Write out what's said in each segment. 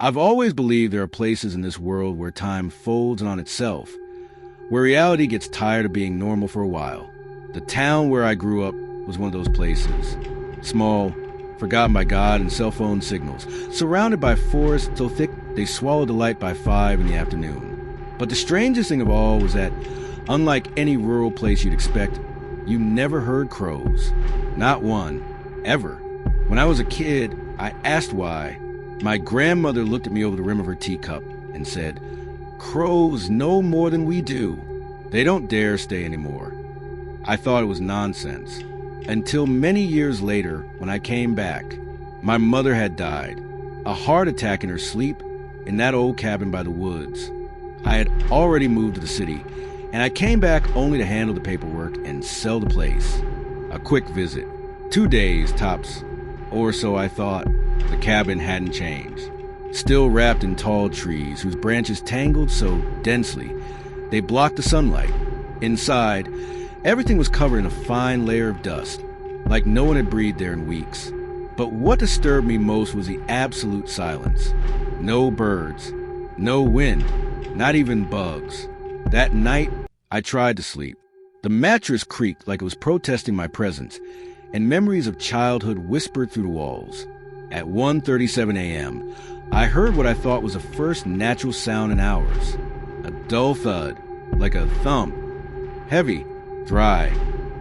I've always believed there are places in this world where time folds on itself, where reality gets tired of being normal for a while. The town where I grew up was one of those places. Small, forgotten by God and cell phone signals, surrounded by forests so thick they swallowed the light by 5 in the afternoon. But the strangest thing of all was that, unlike any rural place you'd expect, you never heard crows. Not one. Ever. When I was a kid, I asked why. My grandmother looked at me over the rim of her teacup and said, "Crows know more than we do. They don't dare stay anymore." I thought it was nonsense. Until many years later, when I came back, my mother had died. A heart attack in her sleep in that old cabin by the woods. I had already moved to the city, and I came back only to handle the paperwork and sell the place. A quick visit. 2 days, tops. Or so I thought. The cabin hadn't changed. Still wrapped in tall trees whose branches tangled so densely they blocked the sunlight. Inside, everything was covered in a fine layer of dust, like no one had breathed there in weeks. But what disturbed me most was the absolute silence. No birds, no wind, not even bugs. That night, I tried to sleep. The mattress creaked like it was protesting my presence, and memories of childhood whispered through the walls. At 1:37 a.m., I heard what I thought was the first natural sound in hours. A dull thud, like a thump. Heavy, dry.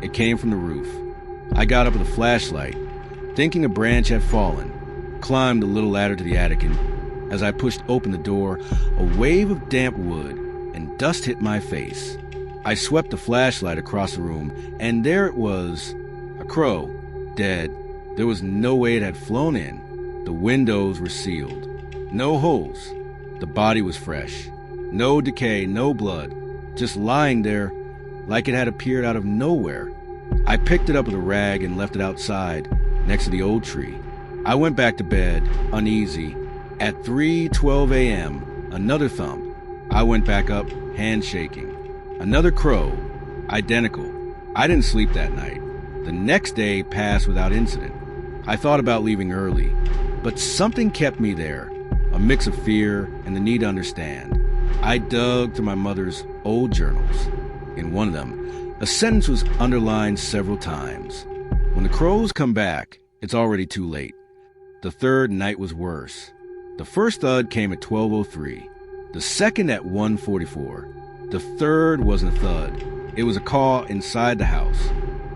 It came from the roof. I got up with a flashlight, thinking a branch had fallen, climbed the little ladder to the attic, and as I pushed open the door, a wave of damp wood and dust hit my face. I swept the flashlight across the room, and there it was, a crow, dead. There was no way it had flown in. The windows were sealed. No holes. The body was fresh. No decay, no blood. Just lying there like it had appeared out of nowhere. I picked it up with a rag and left it outside, next to the old tree. I went back to bed, uneasy. At 3:12 a.m., another thump. I went back up, hand shaking. Another crow. Identical. I didn't sleep that night. The next day passed without incident. I thought about leaving early, but something kept me there, a mix of fear and the need to understand. I dug through my mother's old journals. In one of them, a sentence was underlined several times. When the crows come back, it's already too late. The third night was worse. The first thud came at 12:03, the second at 1:44. The third wasn't a thud. It was a call inside the house.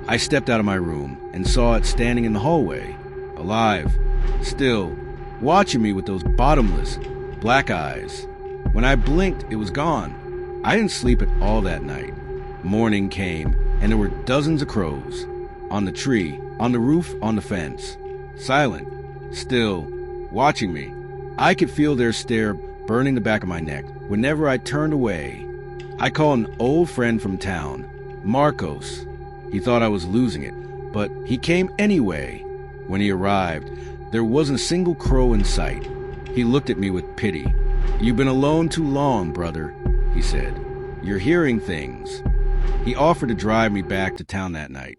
I stepped out of my room and saw it standing in the hallway, alive, still, watching me with those bottomless, black eyes. When I blinked, it was gone. I didn't sleep at all that night. Morning came, and there were dozens of crows. On the tree, on the roof, on the fence. Silent, still, watching me. I could feel their stare burning the back of my neck whenever I turned away. I called an old friend from town, Marcos. He thought I was losing it, but he came anyway. When he arrived, there wasn't a single crow in sight. He looked at me with pity. "You've been alone too long, brother," he said. "You're hearing things." He offered to drive me back to town that night.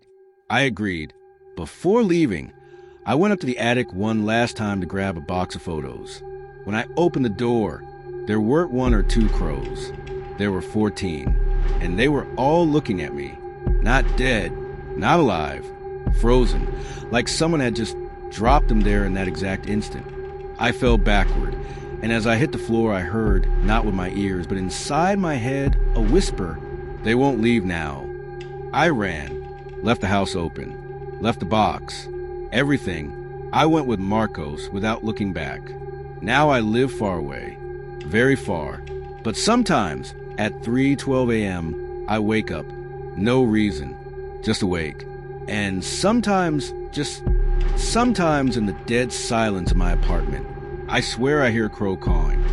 I agreed. Before leaving, I went up to the attic one last time to grab a box of photos. When I opened the door, there weren't 1 or 2 crows. There were 14, and they were all looking at me. Not dead, not alive, frozen, like someone had just dropped them there in that exact instant. I fell backward, and as I hit the floor, I heard, not with my ears, but inside my head, a whisper, "They won't leave now." I ran, left the house open, left the box, everything. I went with Marcos without looking back. Now I live far away, very far, but sometimes at 3:12 a.m., I wake up. No reason, just awake. And sometimes, just sometimes in the dead silence of my apartment, I swear I hear a crow cawing.